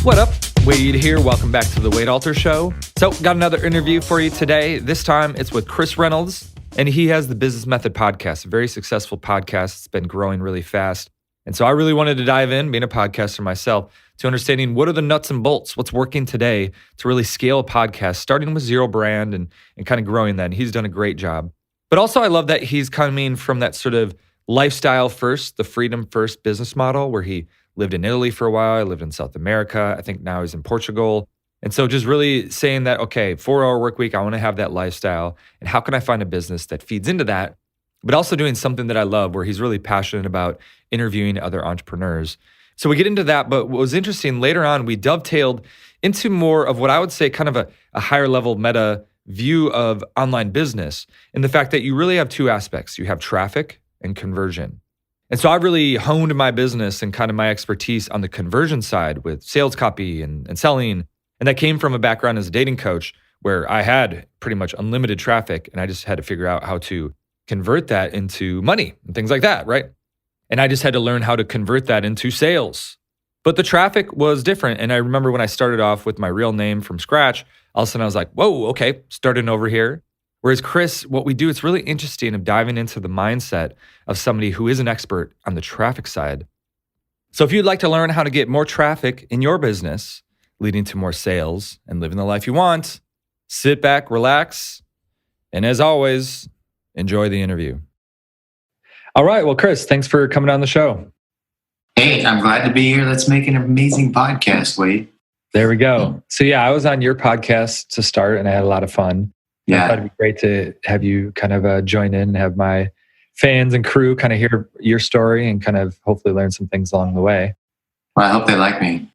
What up? Wade here. Welcome back to the Wade Alter Show. So, got another interview for you today. This time it's with Chris Reynolds, and he has the Business Method podcast, a very successful podcast. It's been growing really fast. And so I really wanted to dive in, being a podcaster myself, to understanding what are the nuts and bolts, what's working today to really scale a podcast, starting with zero brand and kind of growing that. And he's done a great job. But also I love that he's coming from that sort of lifestyle first, the freedom first business model where he lived in Italy for a while, I lived in South America. I think now he's in Portugal. And so just really saying that, okay, 4-hour work week, I want to have that lifestyle. And how can I find a business that feeds into that? But also doing something that I love where he's really passionate about interviewing other entrepreneurs. So we get into that. But what was interesting, later on, we dovetailed into more of what I would say kind of a higher level meta view of online business, and the fact that you really have two aspects. You have traffic and conversion. And so I've really honed my business and kind of my expertise on the conversion side with sales copy and selling. And that came from a background as a dating coach where I had pretty much unlimited traffic and I just had to figure out how to convert that into money and things like that, right? And I just had to learn how to convert that into sales. But the traffic was different. And I remember when I started off with my real name from scratch, all of a sudden I was like, whoa, okay, starting over here. Whereas Chris, what we do, it's really interesting of diving into the mindset of somebody who is an expert on the traffic side. So if you'd like to learn how to get more traffic in your business, leading to more sales and living the life you want, sit back, relax, and as always, enjoy the interview. All right. Well, Chris, thanks for coming on the show. Hey, I'm glad to be here. Let's make an amazing podcast, Wade. There we go. So yeah, I was on your podcast to start and I had a lot of fun. Yeah. I thought it'd be great to have you kind of join in and have my fans and crew kind of hear your story and kind of hopefully learn some things along the way. Well, I hope they like me.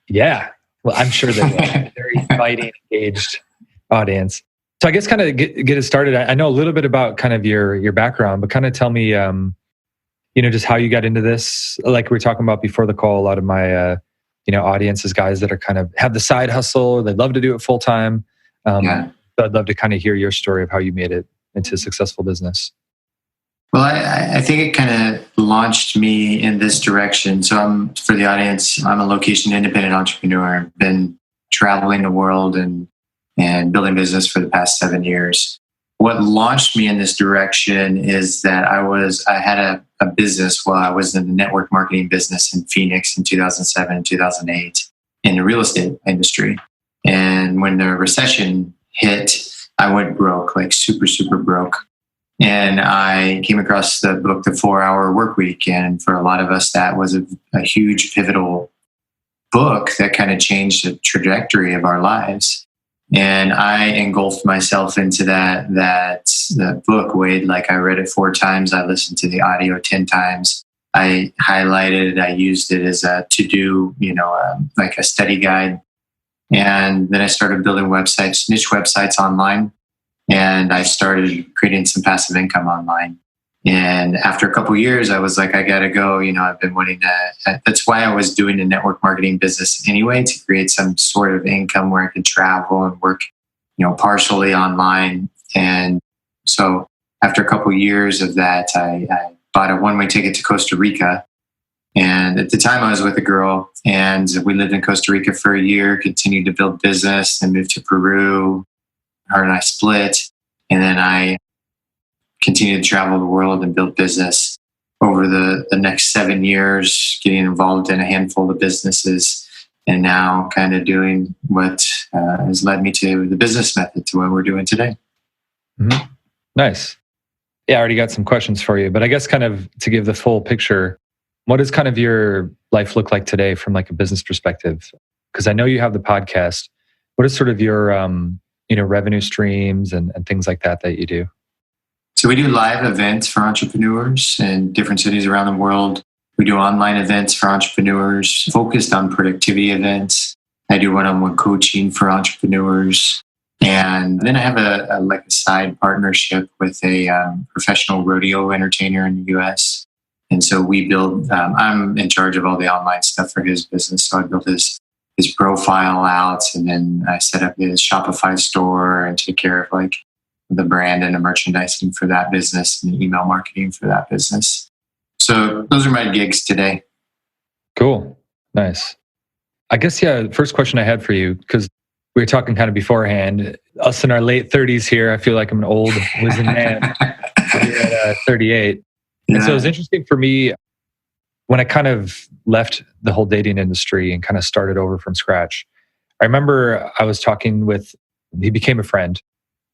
Yeah. Well, I'm sure they will. Very fighting, engaged audience. So I guess kind of get it started. I know a little bit about kind of your background, but kind of tell me, just how you got into this. Like we were talking about before the call, a lot of my, audience is guys that are kind of have the side hustle or they love to do it full time. So I'd love to kind of hear your story of how you made it into a successful business. Well, I think it kind of launched me in this direction. So for the audience, I'm a location independent entrepreneur. I've been traveling the world and building business for the past 7 years. What launched me in this direction is that I had a business while I was in the network marketing business in Phoenix in 2007 and 2008 in the real estate industry. And when the recession hit, I went broke, like super, super broke. And I came across the book, The 4-Hour Workweek. And for a lot of us, that was a huge pivotal book that kind of changed the trajectory of our lives. And I engulfed myself into that book, Wade. Like I read it 4 times. I listened to the audio 10 times. I highlighted it. I used it as a to-do, like a study guide. And then I started building websites, niche websites online. And I started creating some passive income online. And after a couple of years, I was like, I got to go. I've been wanting to, that's why I was doing the network marketing business anyway, to create some sort of income where I could travel and work, partially online. And so after a couple of years of that, I bought a one-way ticket to Costa Rica. And at the time I was with a girl and we lived in Costa Rica for a year, continued to build business and moved to Peru. Her and I split. And then I continued to travel the world and build business over the next 7 years, getting involved in a handful of businesses and now kind of doing what has led me to the business method to what we're doing today. Mm-hmm. Nice. Yeah, I already got some questions for you, but I guess kind of to give the full picture, what does kind of your life look like today from like a business perspective? Because I know you have the podcast. What is sort of your, revenue streams and things like that you do? So we do live events for entrepreneurs in different cities around the world. We do online events for entrepreneurs focused on productivity events. I do one-on-one coaching for entrepreneurs. And then I have a side partnership with a professional rodeo entertainer in the US. And so we build, I'm in charge of all the online stuff for his business. So I built his profile out and then I set up his Shopify store and take care of like the brand and the merchandising for that business and the email marketing for that business. So those are my gigs today. Cool. Nice. I guess, yeah, the first question I had for you, because we were talking kind of beforehand, us in our late 30s here, I feel like I'm an old wizened man. You're at 38. And so it was Yeah. interesting for me when I kind of left the whole dating industry and kind of started over from scratch. I remember I was talking with, he became a friend,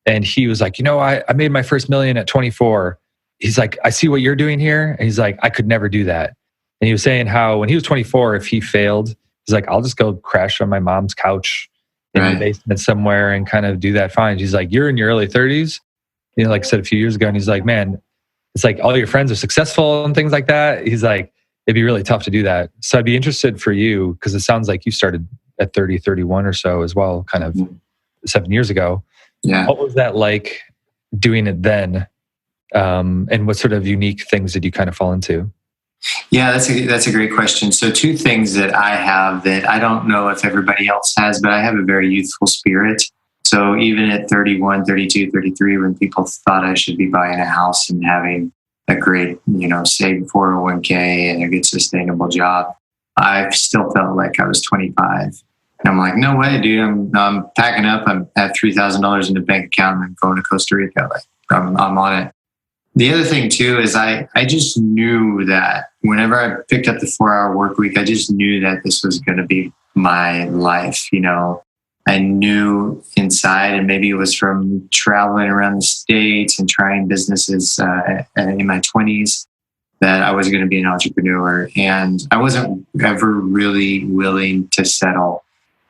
and he was like, I made my first million at 24. He's like, I see what you're doing here. And he's like, I could never do that. And he was saying how when he was 24, if he failed, he's like, I'll just go crash on my mom's couch in the Right. basement somewhere and kind of do that fine. He's like, you're in your early 30s, like I said a few years ago. And he's like, man, it's like all your friends are successful and things like that. He's like, it'd be really tough to do that. So I'd be interested for you, because it sounds like you started at 30, 31 or so as well, kind of 7 years ago. Yeah. What was that like doing it then? And what sort of unique things did you kind of fall into? Yeah, that's a great question. So two things that I have that I don't know if everybody else has, but I have a very youthful spirit. So even at 31, 32, 33, when people thought I should be buying a house and having a great, saved 401k and a good sustainable job, I still felt like I was 25. And I'm like, no way, dude. I'm packing up. I have $3,000 in the bank account and I'm going to Costa Rica. Like I'm on it. The other thing too is I just knew that whenever I picked up the 4-hour work week, I just knew that this was going to be my life. I knew inside, and maybe it was from traveling around the States and trying businesses in my 20s, that I was going to be an entrepreneur. And I wasn't ever really willing to settle.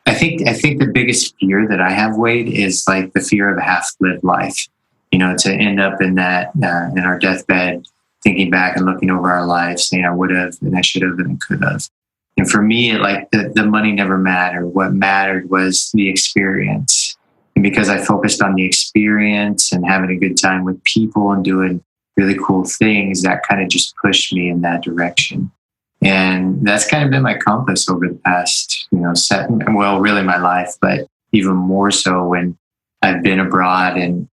I think the biggest fear that I have, Wade, is like the fear of a half-lived life. To end up in that, in our deathbed, thinking back and looking over our lives, saying I would have and I should have and I could have. And for me, the money never mattered. What mattered was the experience. And because I focused on the experience and having a good time with people and doing really cool things, that kind of just pushed me in that direction. And that's kind of been my compass over the past, really my life, but even more so when I've been abroad and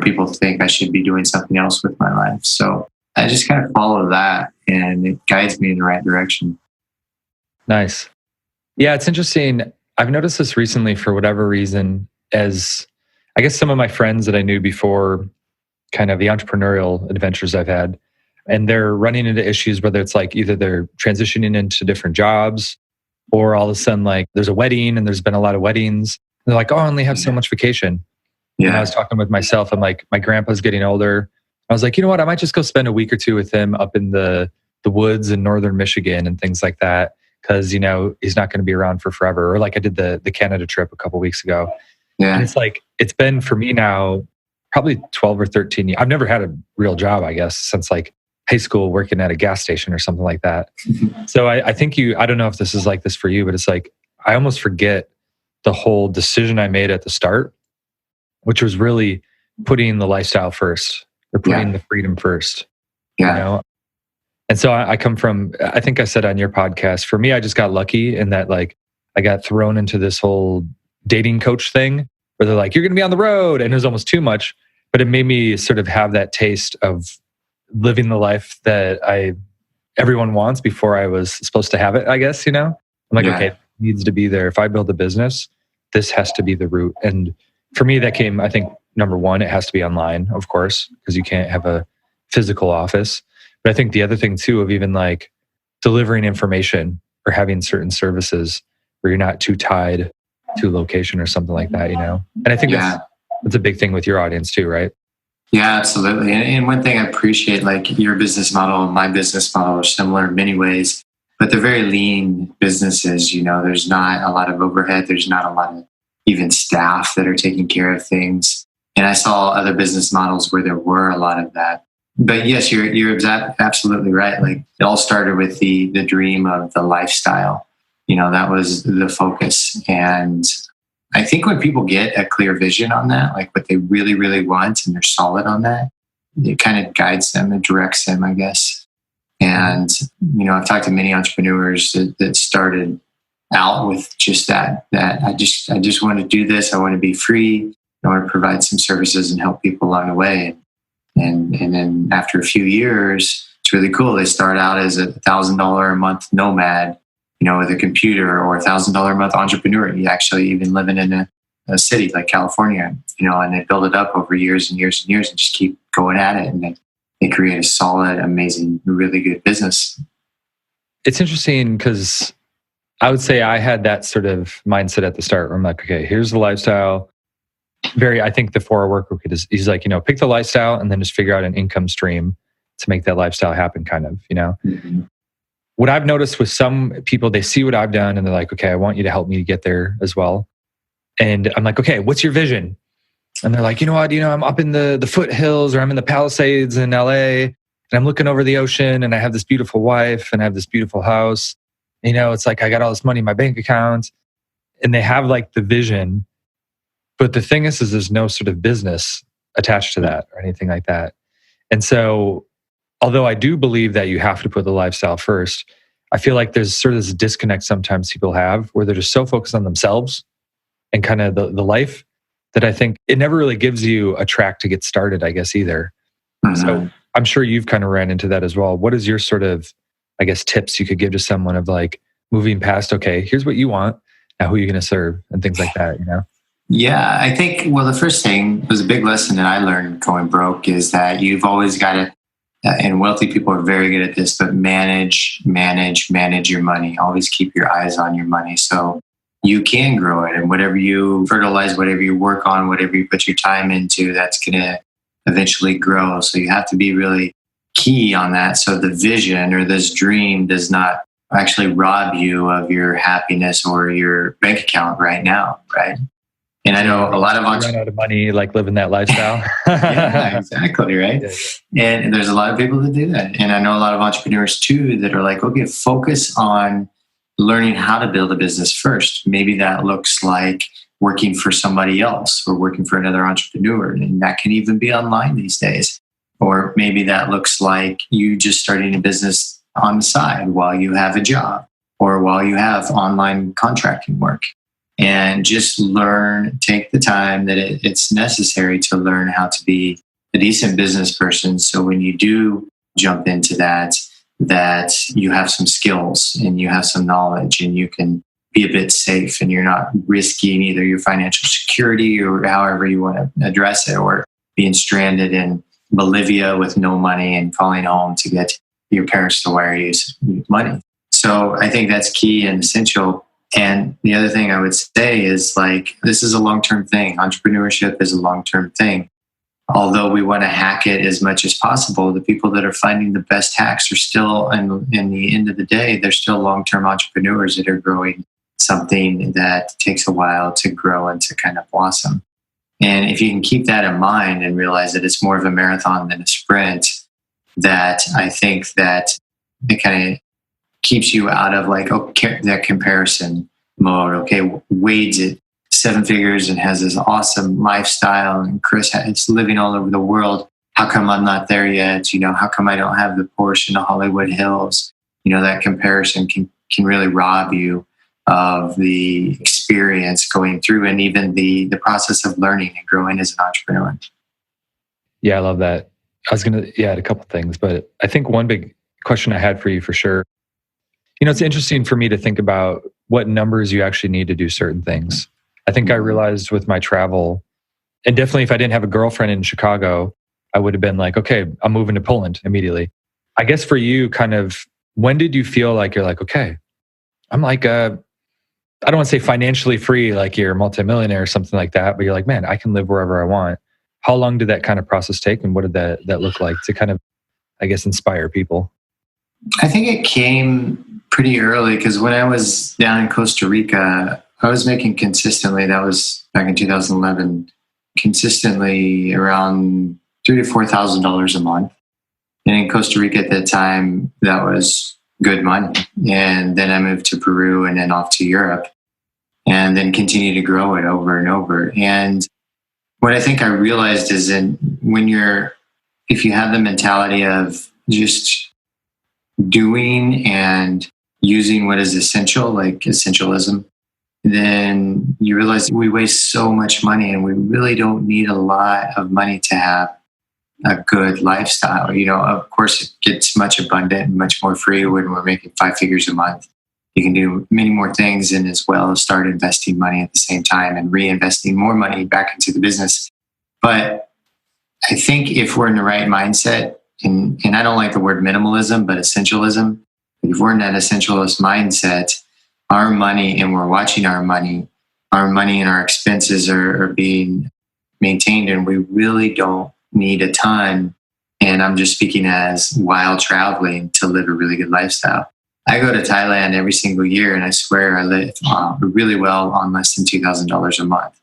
people think I should be doing something else with my life. So I just kind of follow that and it guides me in the right direction. Nice. Yeah, it's interesting. I've noticed this recently for whatever reason, as I guess some of my friends that I knew before kind of the entrepreneurial adventures I've had, and they're running into issues, whether it's like either they're transitioning into different jobs or all of a sudden like there's a wedding and there's been a lot of weddings. And they're like, oh, I only have so much vacation. Yeah. And I was talking with myself. I'm like, my grandpa's getting older. I was like, you know what? I might just go spend a week or two with him up in the woods in northern Michigan and things like that. Because, he's not going to be around for forever. Or like I did the Canada trip a couple of weeks ago. Yeah. And it's like, it's been for me now probably 12 or 13 years. I've never had a real job, I guess, since like high school working at a gas station or something like that. So I think I don't know if this is like this for you, but it's like, I almost forget the whole decision I made at the start, which was really putting the lifestyle first or putting the freedom first. Yeah. And so I come from, I think I said on your podcast, for me, I just got lucky in that like I got thrown into this whole dating coach thing where they're like, you're going to be on the road. And it was almost too much, but it made me sort of have that taste of living the life that everyone wants before I was supposed to have it, I guess, I'm like, okay, it needs to be there. If I build a business, this has to be the route. And for me, that came, I think, number one, it has to be online, of course, because you can't have a physical office. But I think the other thing too, of even like delivering information or having certain services where you're not too tied to a location or something like that, And I think that's a big thing with your audience too, right? Yeah, absolutely. And one thing I appreciate, like your business model and my business model are similar in many ways, but they're very lean businesses. There's not a lot of overhead. There's not a lot of even staff that are taking care of things. And I saw other business models where there were a lot of that. But yes, you're absolutely right. Like it all started with the dream of the lifestyle. That was the focus. And I think when people get a clear vision on that, like what they really, really want, and they're solid on that, it kind of guides them and directs them, I guess. And, I've talked to many entrepreneurs that started out with just that I just want to do this. I want to be free. I want to provide some services and help people along the way. And then after a few years, it's really cool. They start out as $1,000 a month nomad, with a computer, or $1,000 a month entrepreneur. You actually even living in a city like California, and they build it up over years and years and years and just keep going at it. And they create a solid, amazing, really good business. It's interesting because I would say I had that sort of mindset at the start where I'm like, okay, here's the lifestyle. I think the 4-hour work week is, he's like, pick the lifestyle and then just figure out an income stream to make that lifestyle happen, kind of, Mm-hmm. What I've noticed with some people, they see what I've done and they're like, okay, I want you to help me get there as well. And I'm like, okay, what's your vision? And they're like, you know what, I'm up in the foothills, or I'm in the Palisades in LA, and I'm looking over the ocean, and I have this beautiful wife and I have this beautiful house. It's like I got all this money in my bank account, and they have like the vision. But the thing is there's no sort of business attached to that or anything like that. And so, although I do believe that you have to put the lifestyle first, I feel like there's sort of this disconnect sometimes people have where they're just so focused on themselves and kind of the life that I think it never really gives you a track to get started, I guess, either. Mm-hmm. So I'm sure you've kind of ran into that as well. What is your sort of, I guess, tips you could give to someone of like moving past, okay, here's what you want, now who are you going to serve, and things like that, Yeah, I think, the first thing was a big lesson that I learned going broke is that you've always got to, and wealthy people are very good at this, but manage your money. Always keep your eyes on your money so you can grow it. And whatever you fertilize, whatever you work on, whatever you put your time into, that's going to eventually grow. So you have to be really key on that. So the vision or this dream does not actually rob you of your happiness or your bank account right now, right? And I know a lot of run out of money, like living that lifestyle. Yeah, exactly, right? Yeah. And there's a lot of people that do that. And I know a lot of entrepreneurs too that are like, okay, focus on learning how to build a business first. Maybe that looks like working for somebody else or working for another entrepreneur. And that can even be online these days. Or maybe that looks like you just starting a business on the side while you have a job or while you have online contracting work. And just take the time that it's necessary to learn how to be a decent business person. So when you do jump into that you have some skills and you have some knowledge and you can be a bit safe and you're not risking either your financial security or however you want to address it, or being stranded in Bolivia with no money and calling home to get your parents to wire you money. So I think that's key and essential. And the other thing I would say is like, this is a long-term thing. Entrepreneurship is a long-term thing. Although we want to hack it as much as possible, the people that are finding the best hacks are still, in the end of the day, they're still long-term entrepreneurs that are growing something that takes a while to grow and to kind of blossom. And if you can keep that in mind and realize that it's more of a marathon than a sprint, that I think that it kind of keeps you out of like that comparison mode. Okay, Wade's at 7 figures and has this awesome lifestyle, and Chris is living all over the world. How come I'm not there yet? How come I don't have the Porsche in the Hollywood Hills? That comparison can really rob you of the experience going through and even the process of learning and growing as an entrepreneur. Yeah, I love that. I was going to add a couple things, but I think one big question I had for you for sure, it's interesting for me to think about what numbers you actually need to do certain things. I think I realized with my travel, and definitely if I didn't have a girlfriend in Chicago, I would have been like, okay, I'm moving to Poland immediately. I guess for you, kind of, when did you feel like you're like, okay, I'm like, I don't want to say financially free, like you're a multimillionaire or something like that, but you're like, man, I can live wherever I want. How long did that kind of process take, and what did that look like to kind of, I guess, inspire people? I think it came pretty early because when I was down in Costa Rica, I was making consistently, that was back in 2011, consistently around $3,000 to $4,000 a month. And in Costa Rica at that time, that was good money. And then I moved to Peru and then off to Europe and then continued to grow it over and over. And what I think I realized is if you have the mentality of just doing and using what is essential, like essentialism, then you realize we waste so much money and we really don't need a lot of money to have a good lifestyle. Of course, it gets much abundant and much more free when we're making 5 figures a month. You can do many more things, and as well as start investing money at the same time and reinvesting more money back into the business. But I think if we're in the right mindset, and I don't like the word minimalism, but essentialism, if we're in that essentialist mindset, our money, and we're watching our money and our expenses are being maintained, and we really don't need a ton. And I'm just speaking as while traveling to live a really good lifestyle. I go to Thailand every single year, and I swear I live really well on less than $2,000 a month.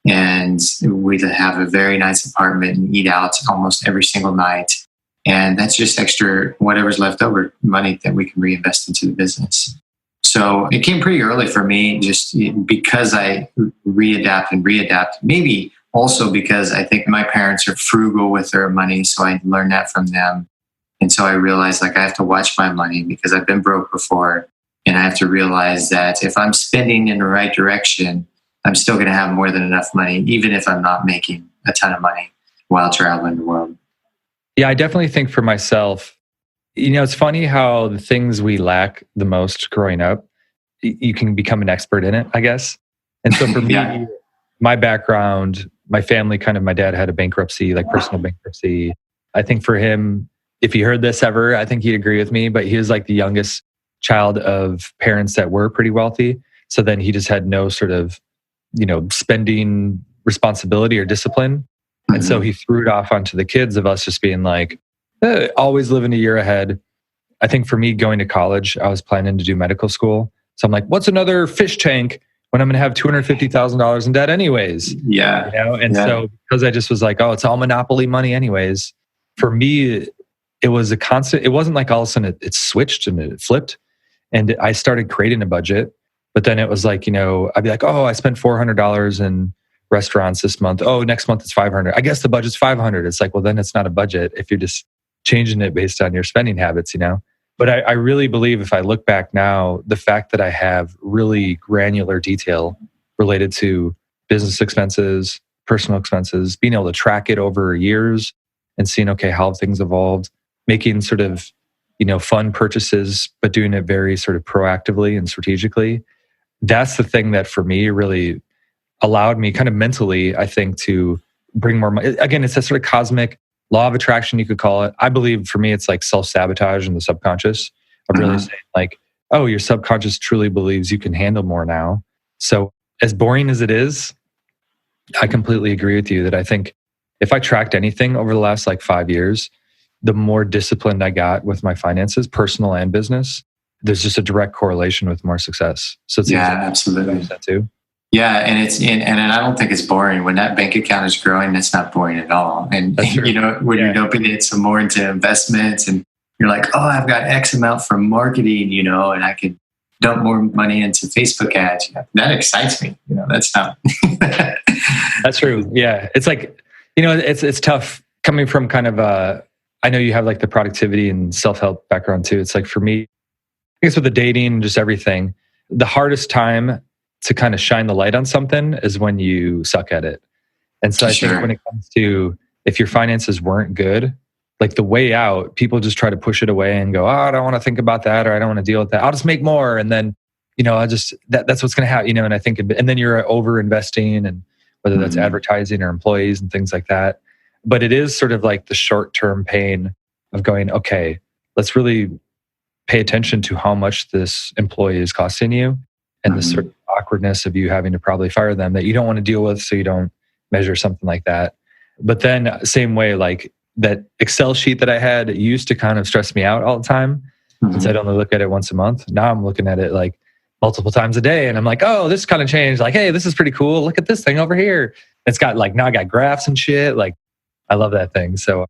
And we have a very nice apartment and eat out almost every single night. And that's just extra, whatever's left over, money that we can reinvest into the business. So it came pretty early for me, just because I readapt, maybe also because I think my parents are frugal with their money. So I learned that from them. And so I realized like I have to watch my money because I've been broke before. And I have to realize that if I'm spending in the right direction, I'm still going to have more than enough money, even if I'm not making a ton of money while traveling the world. Yeah, I definitely think for myself, it's funny how the things we lack the most growing up, you can become an expert in it, I guess. And so for me, my background, my family, my dad had a bankruptcy, like personal bankruptcy. I think for him, if he heard this ever, I think he'd agree with me, but he was like the youngest child of parents that were pretty wealthy. So then he just had no sort of, spending responsibility or discipline. Mm-hmm. And so he threw it off onto the kids of us just being like, always living a year ahead. I think for me going to college, I was planning to do medical school. So I'm like, what's another fish tank when I'm going to have $250,000 in debt anyways? Yeah. So because I just was like, oh, it's all monopoly money anyways. For me, it was a constant, it wasn't like all of a sudden it switched and it flipped. And I started creating a budget. But then it was like, I'd be like, oh, I spent $400 in restaurants this month. Oh, next month it's $500. I guess the budget's $500. It's like, well, then it's not a budget if you're just changing it based on your spending habits, But I really believe if I look back now, the fact that I have really granular detail related to business expenses, personal expenses, being able to track it over years and seeing, okay, how have things evolved, making sort of, fun purchases, but doing it very sort of proactively and strategically. That's the thing that for me really allowed me kind of mentally, I think, to bring more money. Again, it's a sort of cosmic law of attraction, you could call it. I believe for me, it's like self-sabotage in the subconscious. I'm really saying like, oh, your subconscious truly believes you can handle more now. So as boring as it is, I completely agree with you that I think if I tracked anything over the last 5 years, the more disciplined I got with my finances, personal and business, there's just a direct correlation with more success. So it's absolutely that too. Yeah, and I don't think it's boring. When that bank account is growing, that's not boring at all. And when you're dumping it some more into investments, and you're like, oh, I've got X amount from marketing, and I could dump more money into Facebook ads. That excites me. That's not. That's true. Yeah, it's like, it's tough coming from kind of I know you have like the productivity and self-help background too. It's like for me, I guess with the dating and just everything, the hardest time to kind of shine the light on something is when you suck at it. And so I think when it comes to, if your finances weren't good, like the way out, people just try to push it away and go, oh, I don't want to think about that, or I don't want to deal with that. I'll just make more. And then, that's what's going to happen, and I think, and then you're over investing, and whether that's advertising or employees and things like that. But it is sort of like the short-term pain of going, okay, let's really pay attention to how much this employee is costing you, and the sort of awkwardness of you having to probably fire them that you don't want to deal with, so you don't measure something like that. But then same way, like that Excel sheet that I had used to kind of stress me out all the time. Since I'd only look at it once a month. Now I'm looking at it like multiple times a day, and I'm like, oh, this kind of changed. Like, hey, this is pretty cool. Look at this thing over here. It's got like, now I got graphs and shit. Like, I love that thing. So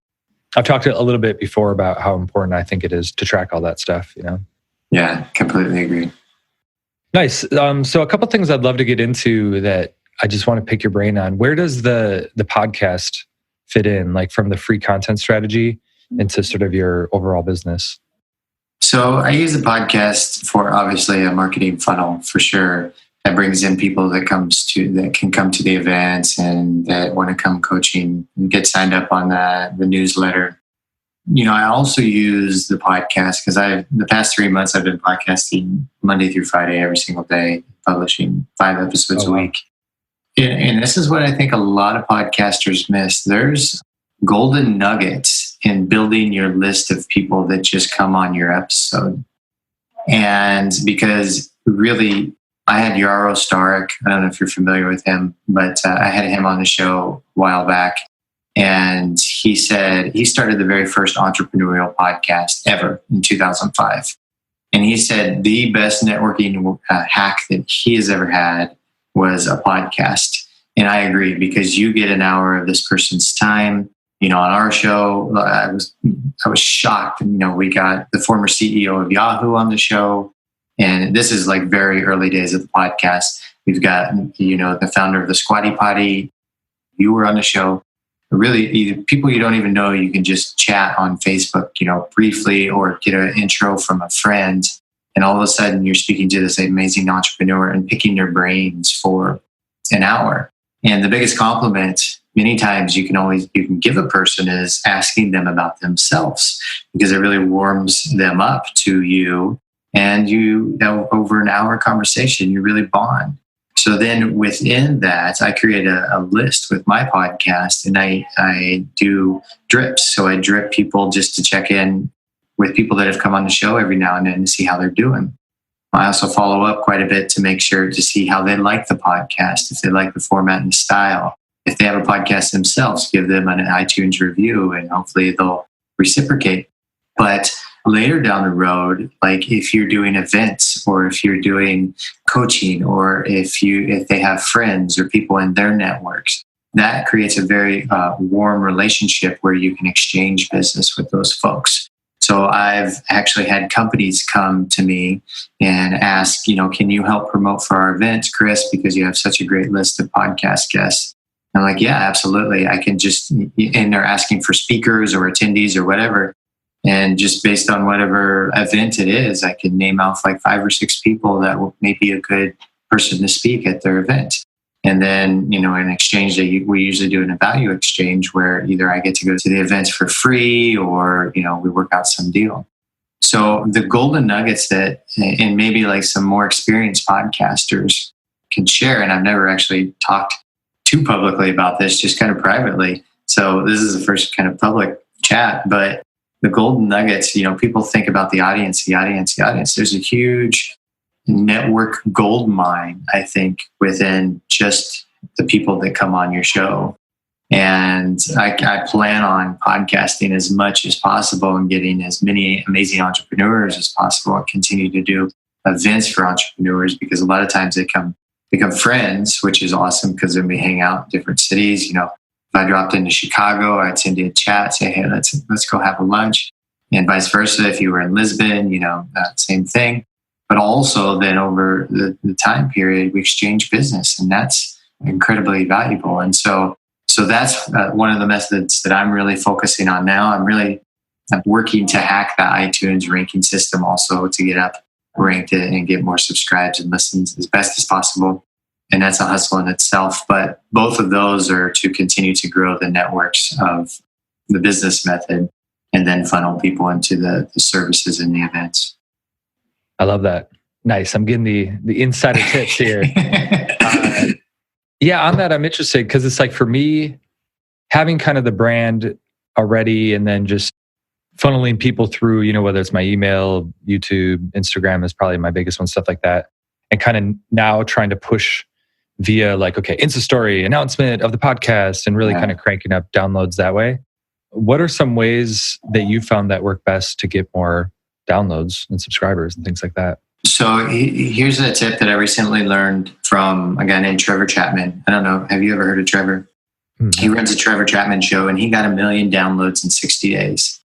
I've talked a little bit before about how important I think it is to track all that stuff, Yeah, completely agree. Nice. So a couple of things I'd love to get into that I just want to pick your brain on. Where does the podcast fit in, like from the free content strategy into sort of your overall business? So I use the podcast for obviously a marketing funnel for sure. That brings in people that can come to the events and that want to come coaching and get signed up on the newsletter. I also use the podcast because the past 3 months I've been podcasting Monday through Friday every single day, publishing 5 episodes a wow. week. And this is what I think a lot of podcasters miss. There's golden nuggets in building your list of people that just come on your episode. And because really, I had Yaro Starik. I don't know if you're familiar with him, but I had him on the show a while back. And he said he started the very first entrepreneurial podcast ever in 2005. And he said the best networking hack that he has ever had was a podcast. And I agree, because you get an hour of this person's time. On our show, I was shocked. We got the former CEO of Yahoo on the show. And this is like very early days of the podcast. We've got, the founder of the Squatty Potty. You were on the show. Really, people you don't even know, you can just chat on Facebook, briefly, or get an intro from a friend. And all of a sudden you're speaking to this amazing entrepreneur and picking their brains for an hour. And the biggest compliment many times you can give a person is asking them about themselves, because it really warms them up to you. And over an hour conversation, you really bond. So then within that, I create a list with my podcast, and I do drips. So I drip people just to check in with people that have come on the show every now and then to see how they're doing. I also follow up quite a bit to make sure to see how they like the podcast, if they like the format and the style. If they have a podcast themselves, give them an iTunes review, and hopefully they'll reciprocate. But later down the road, like if you're doing events, or if you're doing coaching, or if they have friends or people in their networks, that creates a very warm relationship where you can exchange business with those folks. So I've actually had companies come to me and ask, can you help promote for our event, Chris, because you have such a great list of podcast guests? I'm like, yeah, absolutely. I can and they're asking for speakers or attendees or whatever. And just based on whatever event it is, I can name off like 5 or 6 people that may be a good person to speak at their event. And then, in exchange, we usually do a value exchange where either I get to go to the events for free, or, we work out some deal. So the golden nuggets that, and maybe like some more experienced podcasters can share, and I've never actually talked too publicly about this, just kind of privately. So this is the first kind of public chat, but the golden nuggets, people think about the audience. There's a huge network gold mine, I think, within just the people that come on your show. And I plan on podcasting as much as possible and getting as many amazing entrepreneurs as possible, and continue to do events for entrepreneurs, because a lot of times they become friends, which is awesome, because then we hang out in different cities. If I dropped into Chicago, I'd send you a chat, say, hey, let's go have a lunch. And vice versa, if you were in Lisbon, same thing. But also then over the time period, we exchange business, and that's incredibly valuable. And so that's one of the methods that I'm really focusing on now. I'm working to hack the iTunes ranking system also, to get up ranked and get more subscribes and listens as best as possible. And that's a hustle in itself. But both of those are to continue to grow the networks of the business method, and then funnel people into the services and the events. I love that. Nice. I'm getting the insider tips here. Yeah, on that, I'm interested, because it's like, for me, having kind of the brand already, and then just funneling people through, whether it's my email, YouTube, Instagram is probably my biggest one, stuff like that. And kind of now trying to push via like, okay, Insta story, announcement of the podcast, and really kind of cranking up downloads that way. What are some ways that you found that work best to get more downloads and subscribers and things like that? So here's a tip that I recently learned from a guy named Trevor Chapman. I don't know. Have you ever heard of Trevor? Mm-hmm. He runs a Trevor Chapman show, and he got 1 million downloads in 60 days.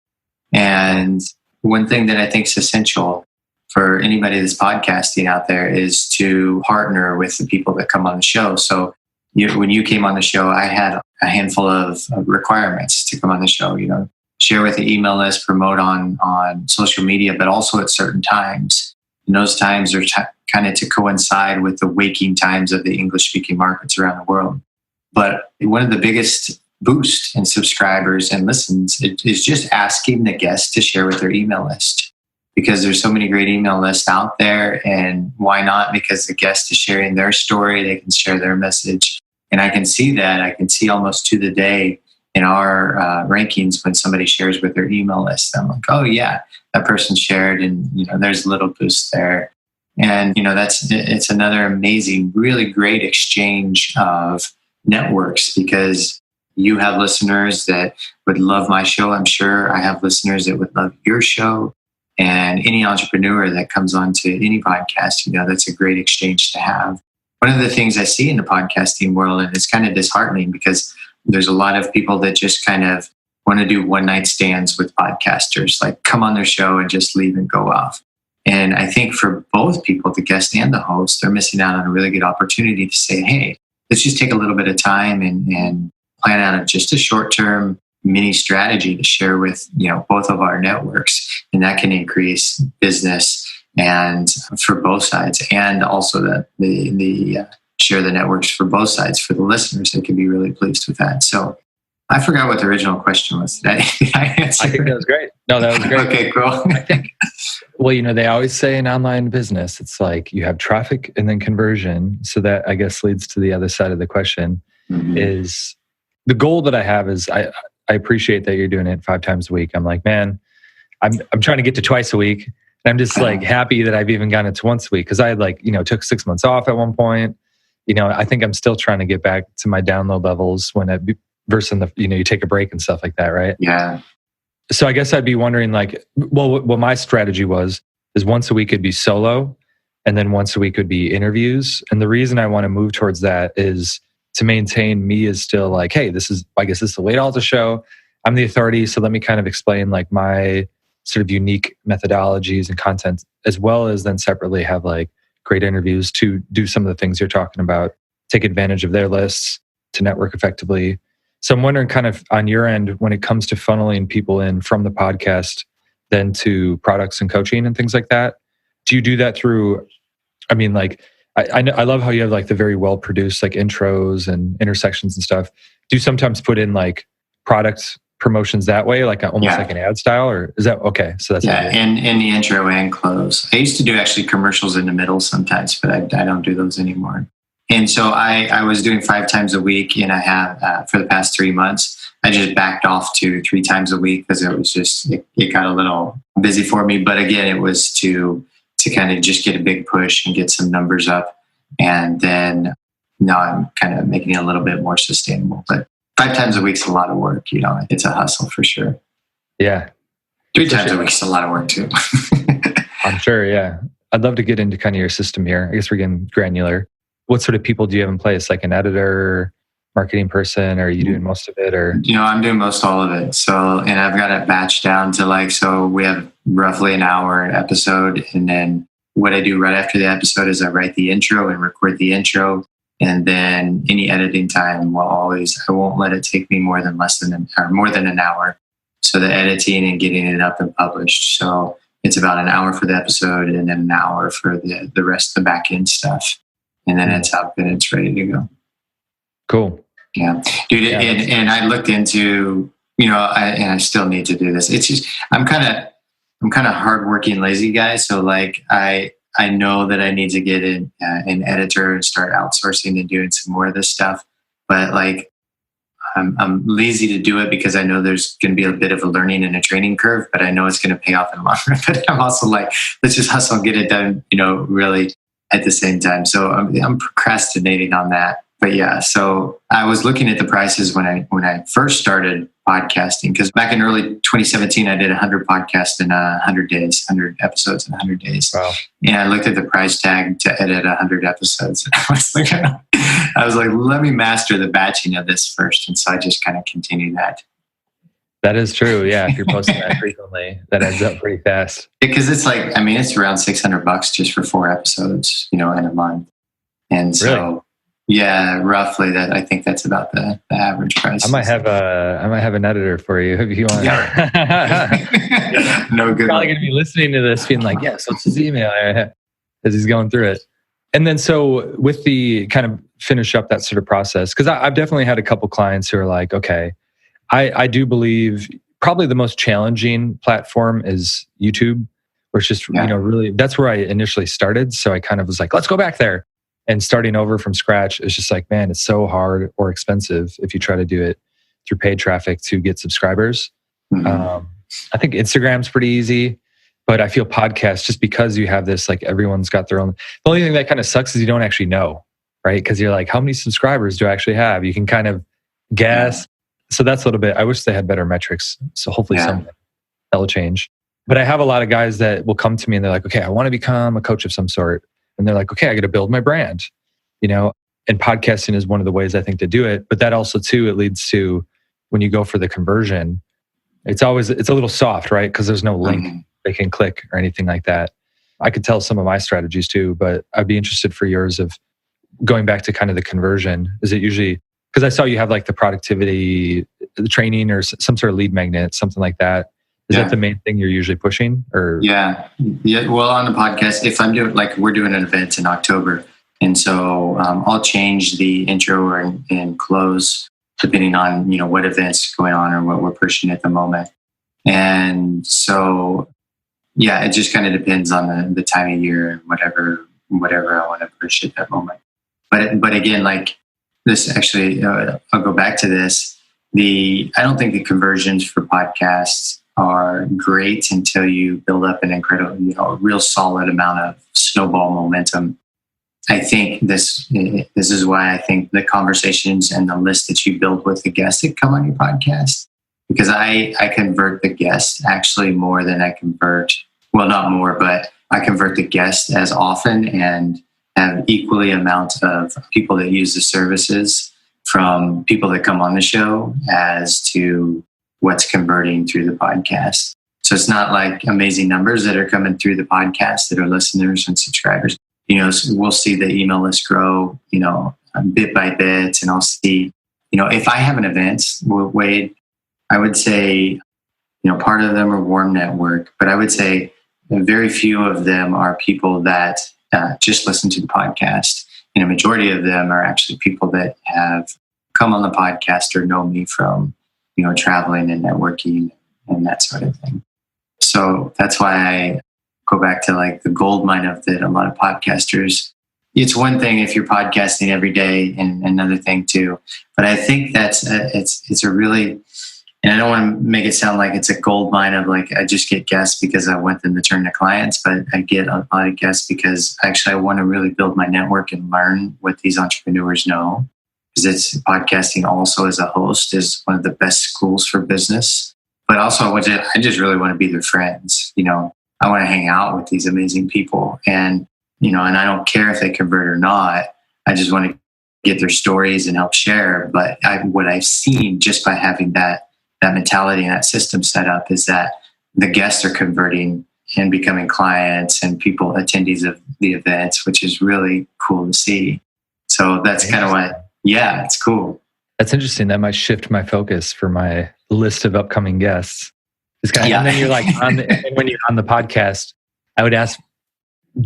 And one thing that I think is essential for anybody that's podcasting out there is to partner with the people that come on the show. So when you came on the show, I had a handful of requirements to come on the show, share with the email list, promote on social media, but also at certain times. And those times are kind of to coincide with the waking times of the English-speaking markets around the world. But one of the biggest boost in subscribers and listens is just asking the guests to share with their email list, because there's so many great email lists out there. And why not? Because the guest is sharing their story, they can share their message. And I can see that. I can see almost to the day in our rankings when somebody shares with their email list. I'm like, oh yeah, that person shared, and there's a little boost there. And it's another amazing, really great exchange of networks, because you have listeners that would love my show. I'm sure I have listeners that would love your show. And any entrepreneur that comes onto any podcast, that's a great exchange to have. One of the things I see in the podcasting world, and it's kind of disheartening, because there's a lot of people that just kind of want to do one night stands with podcasters, like come on their show and just leave and go off. And I think for both people, the guest and the host, they're missing out on a really good opportunity to say, hey, let's just take a little bit of time and plan out just a short-term mini strategy to share with both of our networks, and that can increase business and for both sides, and also the share the networks for both sides for the listeners. They can be really pleased with that. So I forgot what the original question was. Did I answer? I think that was great. No, that was great. Okay, cool. I think, well, they always say in online business, it's like you have traffic and then conversion. So that, I guess, leads to the other side of the question. Is the goal that I have is I appreciate that you're doing it 5 times a week. I'm like, man, I'm trying to get to twice a week. And I'm just like happy that I've even gotten it to once a week, because I had took 6 months off at one point. I think I'm still trying to get back to my download levels versus you take a break and stuff like that, right? Yeah. So I guess I'd be wondering what my strategy is once a week it'd be solo, and then once a week would be interviews. And the reason I want to move towards that is to maintain me as still like, hey, this is the Wade Alter Show. I'm the authority. So let me kind of explain my sort of unique methodologies and content, as well as then separately have great interviews to do some of the things you're talking about, take advantage of their lists to network effectively. So I'm wondering kind of on your end, when it comes to funneling people in from the podcast, then to products and coaching and things like that, do you do that through, I love how you have the very well produced intros and intersections and stuff. Do you sometimes put in product promotions that way, almost like an ad style, or is that okay? So that's in the intro and close. I used to do actually commercials in the middle sometimes, but I don't do those anymore. And so I was doing 5 times a week, and I have for the past 3 months. I just backed off to 3 times a week because it was just it got a little busy for me. But again, it was to kind of just get a big push and get some numbers up, and then now I'm kind of making it a little bit more sustainable. But 5 times a week's a lot of work. It's a hustle for sure. Yeah. 3 times a week's a lot of work too. I'm sure. Yeah. I'd love to get into kind of your system here. I guess we're getting granular. What sort of people do you have in place? Like an editor, marketing person? Or are you doing most of it? Or I'm doing most all of it. So, and I've got it batched down to so we have roughly an hour an episode. And then what I do right after the episode is I write the intro and record the intro. And then any editing time I won't let it take me more than an hour. So the editing and getting it up and published. So it's about an hour for the episode and then an hour for the rest of the back end stuff. And then it's up and it's ready to go. Cool. Yeah. Dude, yeah. And I looked into, I still need to do this. It's just, I'm kind of hardworking, lazy guy. So I know that I need to get an editor and start outsourcing and doing some more of this stuff. But I'm lazy to do it because I know there's going to be a bit of a learning and a training curve, but I know it's going to pay off in the long run. But I'm also let's just hustle and get it done, really at the same time. So I'm procrastinating on that. But yeah, so I was looking at the prices when I first started podcasting, because back in early 2017, I did 100 podcasts in 100 days, 100 episodes in 100 days. Wow. And I looked at the price tag to edit 100 episodes. And I was like, let me master the batching of this first. And so I just kind of continue that. That is true. Yeah. If you're posting that frequently, that adds up pretty fast. Because it's it's around $600 just for 4 episodes, in a month. And so, really? Yeah, roughly that. I think that's about the average price. I might have an editor for you if you want. Yeah. No good. Probably going to be listening to this, being like, "Yes, what's his email?" As he's going through it. And then, so with the kind of finish up that sort of process, because I've definitely had a couple clients who are like, okay, I do believe probably the most challenging platform is YouTube, where it's just, really, that's where I initially started. So I kind of was like, let's go back there. And starting over from scratch is just like, man, it's so hard or expensive if you try to do it through paid traffic to get subscribers. I think Instagram's pretty easy, but I feel podcasts, just because you have this, like everyone's got their own. The only thing that kind of sucks is you don't actually know, right? Because you're like, how many subscribers do I actually have? You can kind of guess. So that's a little bit, I wish they had better metrics. So hopefully someday that'll change. But I have a lot of guys that will come to me and they're like, okay, I want to become a coach of some sort. And they're like, okay, I got to build my brand, and podcasting is one of the ways I think to do it. But that also too, it leads to, when you go for the conversion, it's a little soft, right? Because there's no link they can click or anything like that. I could tell some of my strategies too, but I'd be interested for yours of going back to kind of the conversion. Is it usually, because I saw you have like the productivity, the training, or some sort of lead magnet, something like that. Is that the main thing you're usually pushing? Or Yeah. Well, on the podcast, if I'm doing, like, we're doing an event in October, and so I'll change the intro and close depending on what event's going on or what we're pushing at the moment. And so, it just kind of depends on the time of year and whatever I want to push at that moment. But again, like this, actually, I'll go back to this. I don't think the conversions for podcasts are great until you build up an incredible, real solid amount of snowball momentum. I think this is why I think the conversations and the list that you build with the guests that come on your podcast, because I convert the guests actually more than I convert, well, not more, but I convert the guests as often and have equally amount of people that use the services from people that come on the show as to what's converting through the podcast. So it's not like amazing numbers that are coming through the podcast that are listeners and subscribers. So we'll see the email list grow, bit by bit. And I'll see, if I have an event, Wade, I would say, part of them are warm network, but I would say very few of them are people that just listen to the podcast. And a majority of them are actually people that have come on the podcast or know me from, traveling and networking and that sort of thing. So that's why I go back to like the gold mine of that. A lot of podcasters, it's one thing if you're podcasting every day, and another thing too. But I think that's it's a really, and I don't want to make it sound like it's a gold mine of like I just get guests because I want them to turn to clients, but I get a lot of guests because actually I want to really build my network and learn what these entrepreneurs know. Because it's podcasting also as a host is one of the best schools for business. But also I just really want to be their friends. I want to hang out with these amazing people, and and I don't care if they convert or not. I just want to get their stories and help share. But what I've seen just by having that mentality and that system set up is that the guests are converting and becoming clients and people, attendees of the events, which is really cool to see. So that's kind of what. Yeah, it's cool. That's interesting. That might shift my focus for my list of upcoming guests. And then you're like, when you're on the podcast, I would ask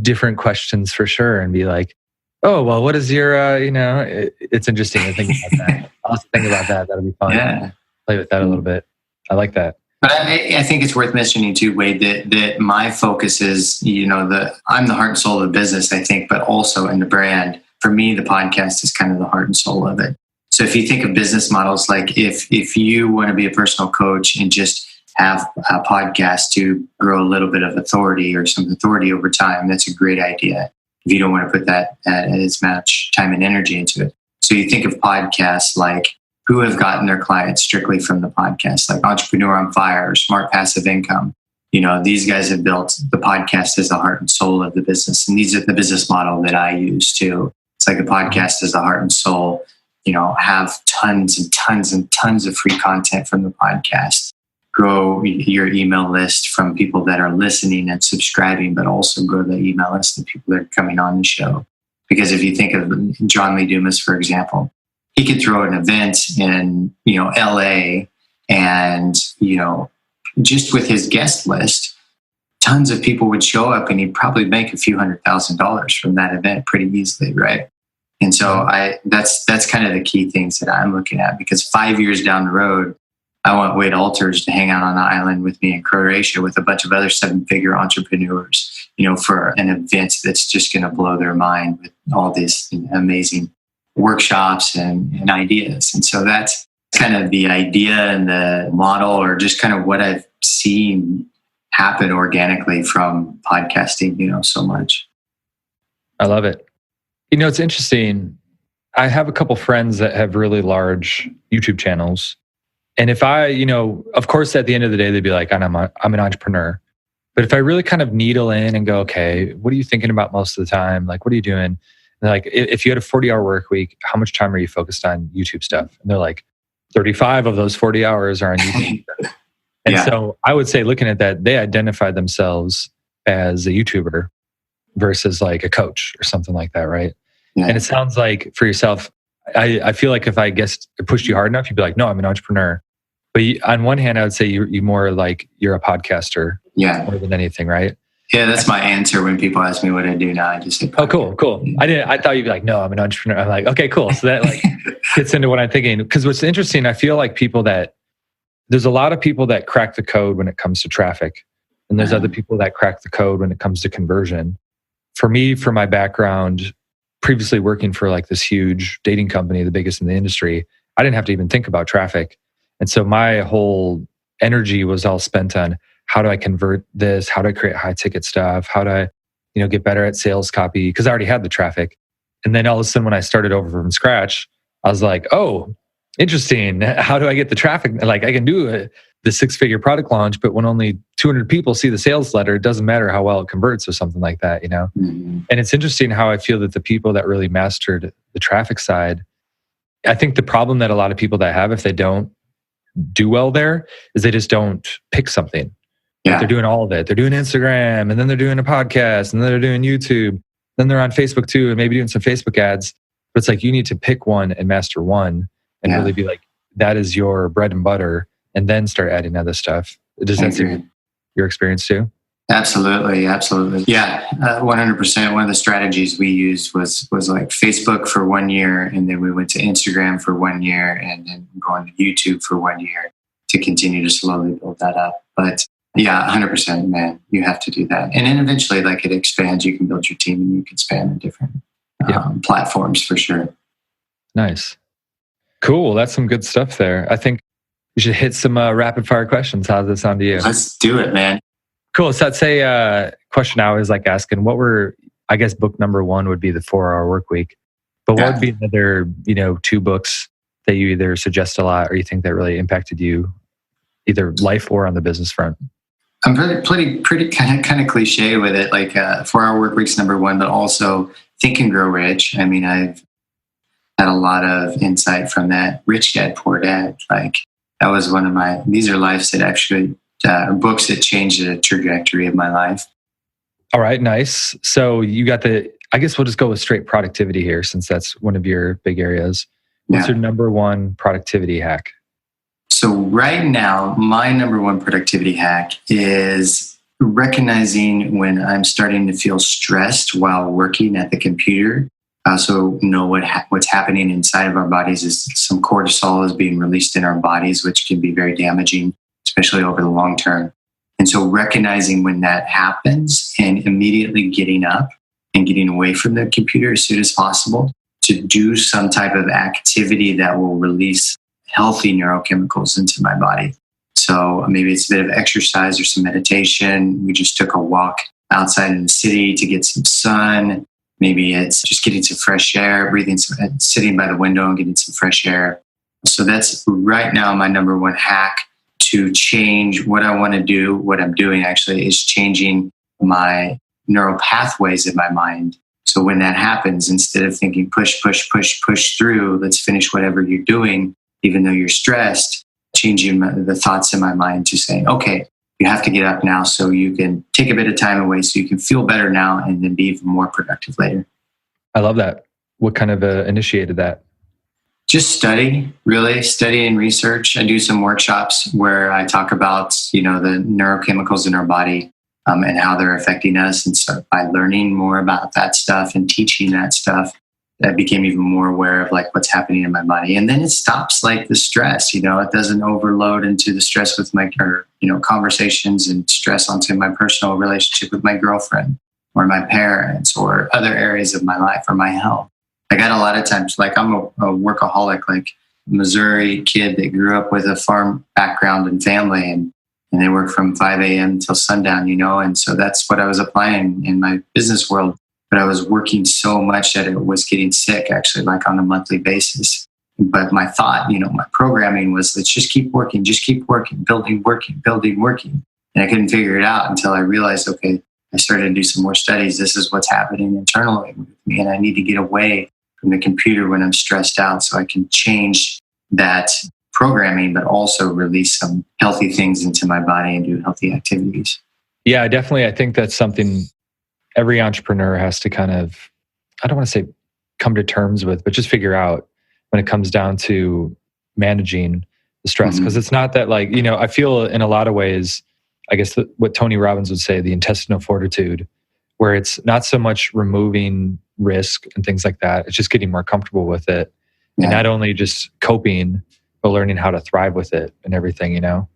different questions for sure and be like, oh, well, what is your, it's interesting to think about that. I'll also think about that. That'll be fun. Yeah. Play with that a little bit. I like that. But I think it's worth mentioning too, Wade, that my focus is, I'm the heart and soul of the business, I think, but also in the brand. For me, the podcast is kind of the heart and soul of it. So if you think of business models, like if you want to be a personal coach and just have a podcast to grow a little bit of authority or some authority over time, that's a great idea. If you don't want to put that as much time and energy into it. So you think of podcasts like who have gotten their clients strictly from the podcast, like Entrepreneur on Fire or Smart Passive Income. These guys have built the podcast as the heart and soul of the business. And these are the business model that I use too. It's like the podcast is the heart and soul, have tons and tons and tons of free content from the podcast. Grow your email list from people that are listening and subscribing, but also grow the email list of people that are coming on the show. Because if you think of John Lee Dumas, for example, he could throw an event in, LA and, just with his guest list, tons of people would show up and he'd probably make a few $100,000 from that event pretty easily, right? And so that's kind of the key things that I'm looking at, because 5 years down the road, I want Wade Alters to hang out on the island with me in Croatia with a bunch of other 7-figure entrepreneurs, for an event that's just going to blow their mind with all these amazing workshops and ideas. And so that's kind of the idea and the model, or just kind of what I've seen happen organically from podcasting, so much. I love it. It's interesting. I have a couple friends that have really large YouTube channels. And if I, of course, at the end of the day, they'd be like, I'm an entrepreneur. But if I really kind of needle in and go, okay, what are you thinking about most of the time? Like, what are you doing? And like, if you had a 40-hour work week, how much time are you focused on YouTube stuff? And they're like, 35 of those 40 hours are on YouTube stuff. And so I would say, looking at that, they identified themselves as a YouTuber versus like a coach or something like that, right? Yeah. And it sounds like for yourself, I feel like if I pushed you hard enough, you'd be like, no, I'm an entrepreneur. But on one hand, I would say you more like you're a podcaster more than anything, right? Yeah, that's my answer when people ask me what I do now. I just say, oh, cool. I thought you'd be like, no, I'm an entrepreneur. I'm like, okay, cool. So that like fits into what I'm thinking. Because what's interesting, I feel like there's a lot of people that crack the code when it comes to traffic. And there's other people that crack the code when it comes to conversion. For me, for my background, previously working for like this huge dating company, the biggest in the industry, I didn't have to even think about traffic. And so my whole energy was all spent on how do I convert this? How do I create high ticket stuff? How do I, get better at sales copy? Because I already had the traffic. And then all of a sudden when I started over from scratch, I was like, oh, interesting. How do I get the traffic? Like I can do the 6-figure product launch, but when only 200 people see the sales letter, it doesn't matter how well it converts or something like that, Mm-hmm. And it's interesting how I feel that the people that really mastered the traffic side, I think the problem that a lot of people that have, if they don't do well there, is they just don't pick something. Yeah. They're doing all of it. They're doing Instagram, and then they're doing a podcast, and then they're doing YouTube. Then they're on Facebook too, and maybe doing some Facebook ads. But it's like you need to pick one and master one and really be like, that is your bread and butter, and then start adding other stuff. Does that seem your experience too? Absolutely. Yeah, 100%. One of the strategies we used was like Facebook for 1 year, and then we went to Instagram for 1 year, and then going to YouTube for 1 year to continue to slowly build that up. But yeah, 100%, man. You have to do that. And then eventually, like, it expands. You can build your team and you can span in different platforms for sure. Nice. Cool. That's some good stuff there. I think we should hit some rapid fire questions. How does that sound to you? Let's do it, man. Cool. So I'd say question I always like asking, I guess book number 1 would be The 4-Hour Workweek. But what would be another, 2 books that you either suggest a lot or you think that really impacted you, either life or on the business front? I'm pretty kind of cliche with it. Like 4-Hour Workweek's number 1, but also Think and Grow Rich. I mean, I've had a lot of insight from that. Rich Dad, Poor Dad. Like that was one of these are lives that actually, books that changed the trajectory of my life. All right, nice. So you got I guess we'll just go with straight productivity here, since that's one of your big areas. What's your number 1 productivity hack? So right now, my number 1 productivity hack is recognizing when I'm starting to feel stressed while working at the computer. So know what's happening inside of our bodies is some cortisol is being released in our bodies, which can be very damaging, especially over the long term. And so recognizing when that happens and immediately getting up and getting away from the computer as soon as possible to do some type of activity that will release healthy neurochemicals into my body. So maybe it's a bit of exercise or some meditation. We just took a walk outside in the city to get some sun. Maybe it's just getting some fresh air, sitting by the window and getting some fresh air. So that's right now my number 1 hack to change what I want to do. What I'm doing actually is changing my neural pathways in my mind. So when that happens, instead of thinking push through, let's finish whatever you're doing, even though you're stressed, changing the thoughts in my mind to saying, okay, you have to get up now so you can take a bit of time away so you can feel better now and then be even more productive later. I love that. What kind of initiated that? Just study and research. I do some workshops where I talk about, the neurochemicals in our body and how they're affecting us. And so by learning more about that stuff and teaching that stuff, I became even more aware of like what's happening in my body. And then it stops like the stress, it doesn't overload into the stress with conversations and stress onto my personal relationship with my girlfriend or my parents or other areas of my life or my health. I got a lot of times, like I'm a workaholic, like Missouri kid that grew up with a farm background and family, and they work from 5 a.m. till sundown, and so that's what I was applying in my business world. But I was working so much that it was getting sick, actually, like on a monthly basis. But my thought, my programming was, let's just keep working, building, working. And I couldn't figure it out until I realized, okay, I started to do some more studies. This is what's happening internally with me. And I need to get away from the computer when I'm stressed out so I can change that programming, but also release some healthy things into my body and do healthy activities. Yeah, definitely. I think that's something every entrepreneur has to kind of, I don't want to say come to terms with, but just figure out when it comes down to managing the stress. Because it's not that like, I feel in a lot of ways, I guess what Tony Robbins would say, the intestinal fortitude, where it's not so much removing risk and things like that. It's just getting more comfortable with it. Yeah. And not only just coping, but learning how to thrive with it and everything, Yeah.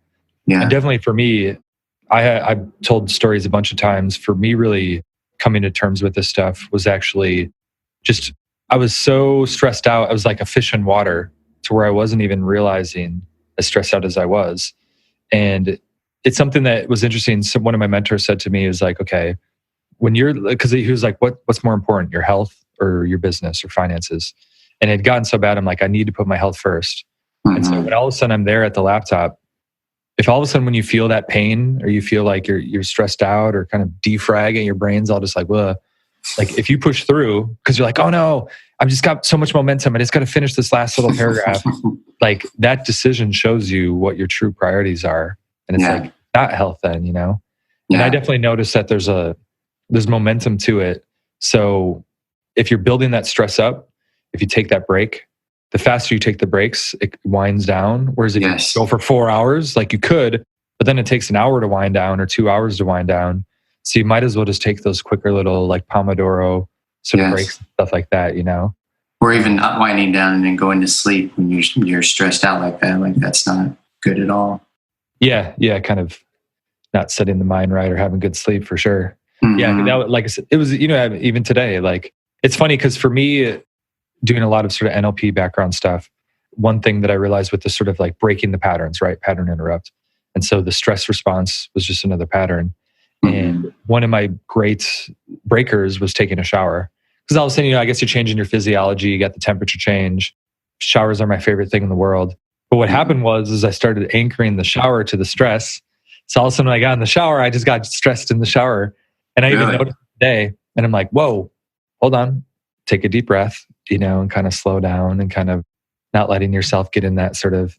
And definitely for me, I've told stories a bunch of times. For me, really coming to terms with this stuff was actually just, I was so stressed out. I was like a fish in water to where I wasn't even realizing as stressed out as I was. And it's something that was interesting. So one of my mentors said to me, is like, okay, because he was like, what's more important, your health or your business or finances? And it had gotten so bad, I'm like, I need to put my health first. And so when all of a sudden I'm there at the laptop, if all of a sudden when you feel that pain or you feel like you're stressed out or kind of defrag and your brain's all just like, well, like if you push through because you're like, oh no, I've just got so much momentum. I just got to finish this last little paragraph. Like that decision shows you what your true priorities are. And it's like not health then, And I definitely noticed that there's momentum to it. So if you're building that stress up, if you take that break, the faster you take the breaks, it winds down. Whereas if you go for 4 hours, like you could, but then it takes an hour to wind down or 2 hours to wind down. So you might as well just take those quicker little like Pomodoro sort of breaks and stuff like that, Or even not winding down and then going to sleep when you're stressed out like that. Like that's not good at all. Yeah, kind of not setting the mind right or having good sleep for sure. Mm-hmm. Yeah, like I said, it was, even today, like it's funny because for me, doing a lot of sort of NLP background stuff, one thing that I realized with this sort of like breaking the patterns, right? Pattern interrupt. And so the stress response was just another pattern. Mm-hmm. And one of my great breakers was taking a shower. Because all of a sudden, I guess you're changing your physiology, you got the temperature change. Showers are my favorite thing in the world. But what happened was I started anchoring the shower to the stress. So all of a sudden when I got in the shower, I just got stressed in the shower. And I even noticed today, and I'm like, whoa, hold on, take a deep breath, and kind of slow down and kind of not letting yourself get in that sort of,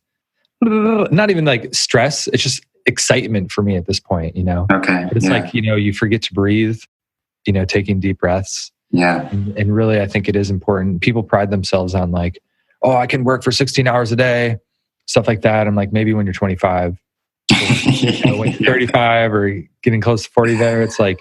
not even like stress. It's just excitement for me at this point, Okay. But it's like, you forget to breathe, taking deep breaths. Yeah. And really, I think it is important. People pride themselves on like, oh, I can work for 16 hours a day, stuff like that. I'm like, maybe when you're 25, when you're 35 or getting close to 40 there, it's like,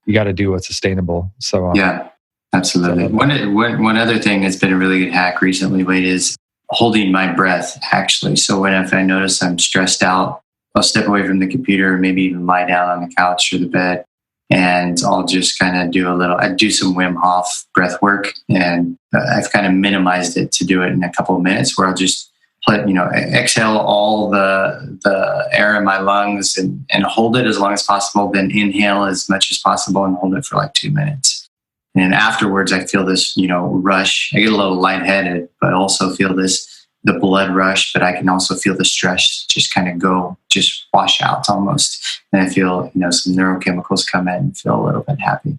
you got to do what's sustainable. So yeah, absolutely. One other thing that's been a really good hack recently, Wade, is holding my breath, actually. So if I notice I'm stressed out, I'll step away from the computer, maybe even lie down on the couch or the bed, and I'll just kind of I do some Wim Hof breath work, and I've kind of minimized it to do it in a couple of minutes where I'll just exhale all the air in my lungs and hold it as long as possible, then inhale as much as possible and hold it for like 2 minutes. And then afterwards, I feel this, rush. I get a little lightheaded, but also feel the blood rush, but I can also feel the stress just kind of just wash out almost. And I feel, some neurochemicals come in and feel a little bit happy.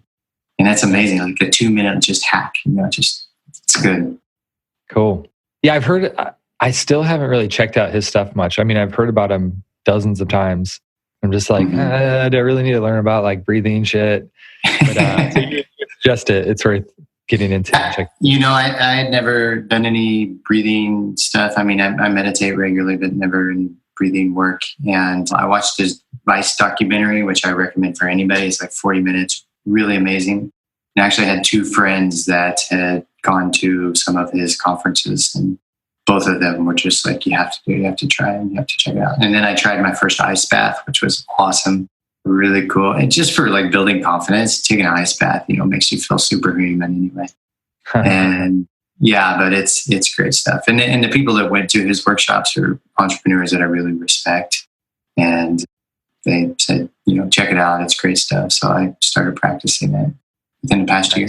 And that's amazing. Like a 2 minute just hack, it's good. Cool. Yeah, I've heard, I still haven't really checked out his stuff much. I mean, I've heard about him dozens of times. I'm just like, do I really need to learn about like breathing shit? But so you suggest it's worth getting into. And check. I had never done any breathing stuff. I mean, I meditate regularly, but never in breathing work. And I watched his Vice documentary, which I recommend for anybody. It's like 40 minutes, really amazing. And I actually had 2 friends that had gone to some of his conferences, and both of them were just like, you have to do, you have to try, and you have to check it out. And then I tried my first ice bath, which was awesome, really cool. And just for like building confidence, taking an ice bath, makes you feel superhuman anyway. And yeah, but it's great stuff. And the people that went to his workshops are entrepreneurs that I really respect. And they said, check it out. It's great stuff. So I started practicing it within the past year.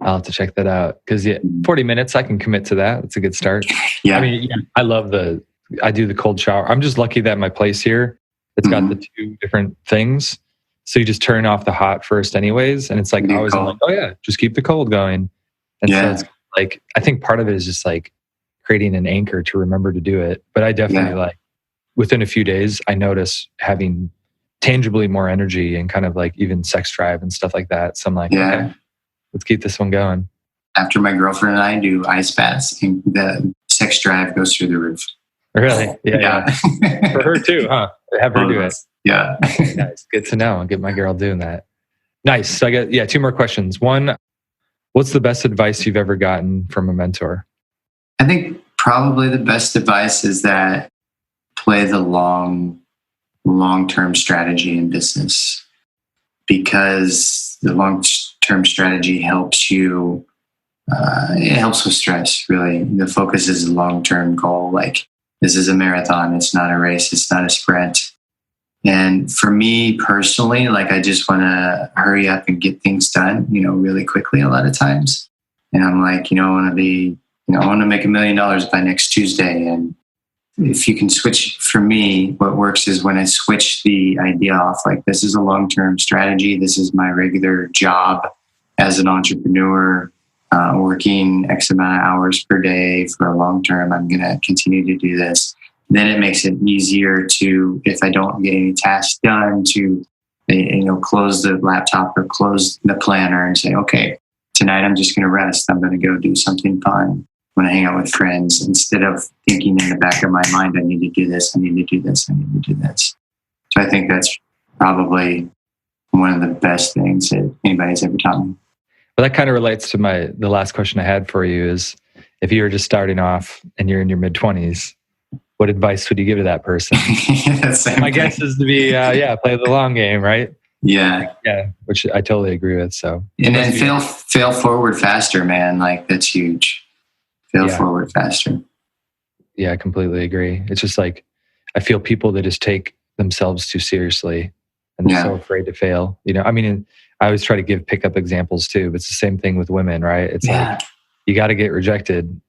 I'll have to check that out because 40 minutes, I can commit to that. It's a good start. Yeah. I mean, I do the cold shower. I'm just lucky that my place here, it's got the two different things. So you just turn off the hot first anyways. And it's like, always I'm like, oh yeah, just keep the cold going. And so it's like, I think part of it is just like creating an anchor to remember to do it. But I definitely like within a few days, I notice having tangibly more energy and kind of like even sex drive and stuff like that. So I'm like, okay, let's keep this one going. After my girlfriend and I do ice baths, and the sex drive goes through the roof. Really? Yeah. For her too, huh? Have her do it. Yeah. Nice. Good to know. I'll get my girl doing that. Nice. So I got, two more questions. One, what's the best advice you've ever gotten from a mentor? I think probably the best advice is that play the long-term strategy in business, because the long-term strategy helps you. It helps with stress, really. The focus is a long-term goal. Like, this is a marathon. It's not a race. It's not a sprint. And for me personally, like, I just want to hurry up and get things done, really quickly a lot of times. And I'm like, I want to make $1 million by next Tuesday. And if you can switch, for me, what works is when I switch the idea off, like, this is a long-term strategy. This is my regular job as an entrepreneur, working X amount of hours per day for a long term. I'm going to continue to do this. Then it makes it easier to, if I don't get any tasks done, to close the laptop or close the planner and say, okay, tonight I'm just going to rest. I'm going to go do something fun. I'm going to hang out with friends, instead of thinking in the back of my mind, I need to do this, I need to do this, I need to do this. So I think that's probably one of the best things that anybody's ever taught me. Well, that kind of relates to the last question I had for you is, if you were just starting off and you're in your mid-20s, what advice would you give to that person? My guess is to be, play the long game, right? Yeah. Yeah, which I totally agree with. So, and then fail forward faster, man. Like, that's huge. Fail forward faster. Yeah, I completely agree. It's just like, I feel people that just take themselves too seriously and they're so afraid to fail. I mean, I always try to pick up examples too, but it's the same thing with women, right? It's like, you got to get rejected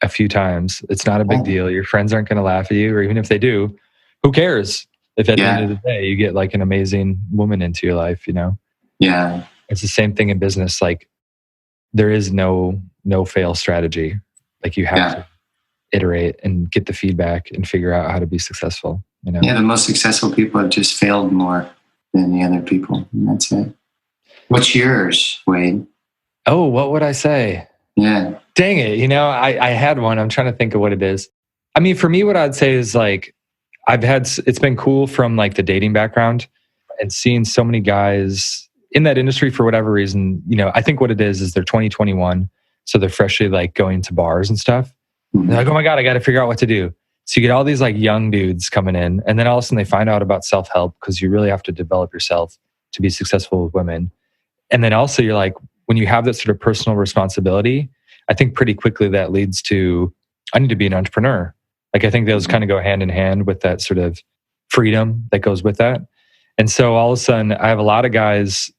a few times. It's not a big deal. Your friends aren't going to laugh at you, or even if they do, who cares? If at the end of the day, you get like an amazing woman into your life, Yeah. It's the same thing in business. Like, there is no fail strategy. Like, you have to iterate and get the feedback and figure out how to be successful. Yeah, the most successful people have just failed more than the other people. And that's it. What's yours, Wade? Oh, what would I say? Yeah. Dang it. I had one. I'm trying to think of what it is. I mean, for me, what I'd say is like, it's been cool from like the dating background and seeing so many guys in that industry for whatever reason. I think what it is they're 2021. So they're freshly like going to bars and stuff. Mm-hmm. They're like, oh my God, I got to figure out what to do. So you get all these like young dudes coming in, and then all of a sudden they find out about self-help, because you really have to develop yourself to be successful with women. And then also you're like, when you have that sort of personal responsibility, I think pretty quickly that leads to, I need to be an entrepreneur. Like, I think those kind of go hand in hand with that sort of freedom that goes with that. And so all of a sudden I have a lot of guys,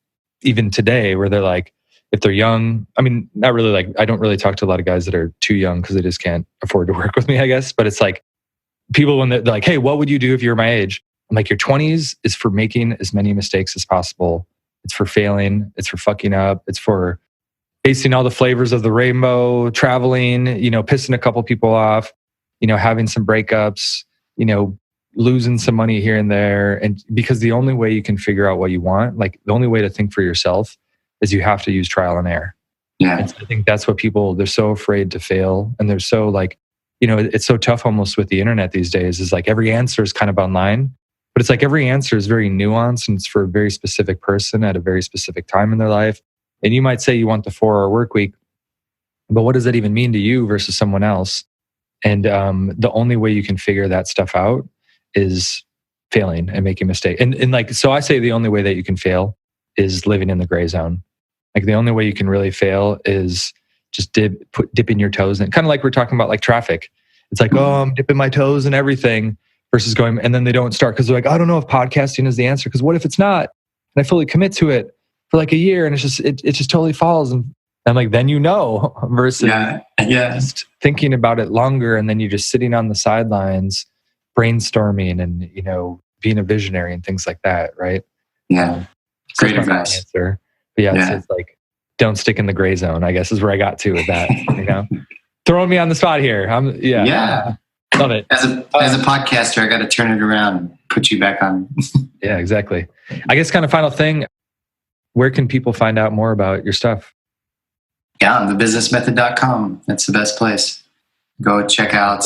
even today, where they're like, if they're young, I mean, not really, like, I don't really talk to a lot of guys that are too young because they just can't afford to work with me, I guess. But it's like, people, when they're like, hey, what would you do if you were my age? I'm like, your 20s is for making as many mistakes as possible. It's for failing. It's for fucking up. It's for tasting all the flavors of the rainbow, traveling, pissing a couple people off, having some breakups, losing some money here and there. And because the only way you can figure out what you want, like, the only way to think for yourself is you have to use trial and error. Yeah. And so I think that's what they're so afraid to fail. And they're so like, it's so tough almost with the internet these days, is like every answer is kind of online, but it's like every answer is very nuanced and it's for a very specific person at a very specific time in their life. And you might say you want the 4-hour work week, But what does that even mean to you versus someone else? And the only way you can figure that stuff out is failing and making mistakes. And like, so I say the only way that you can fail is living in the gray zone. Like the only way you can really fail is just dipping your toes in. Kind of like we're talking about like traffic. It's like, oh, I'm dipping my toes in everything versus going, and then they don't start because they're like, I don't know if podcasting is the answer. Because what if it's not? And I fully commit to it for like a year and it just totally falls. And I'm like, then versus just thinking about it longer, and then you're just sitting on the sidelines, brainstorming and, being a visionary and things like that, right? Yeah. Great advice. Answer. But it's like, don't stick in the gray zone, I guess is where I got to with that, Throwing me on the spot here. Yeah. Love it. As a podcaster, I got to turn it around and put you back on. Yeah, exactly. I guess kind of final thing, where can people find out more about your stuff? Yeah, on thebusinessmethod.com. That's the best place. Go check out.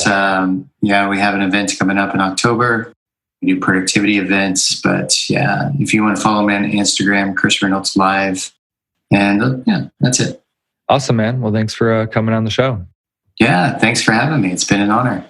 We have an event coming up in October. We do productivity events. But if you want to follow me on Instagram, Chris Reynolds Live. And that's it. Awesome, man. Well, thanks for coming on the show. Yeah, thanks for having me. It's been an honor.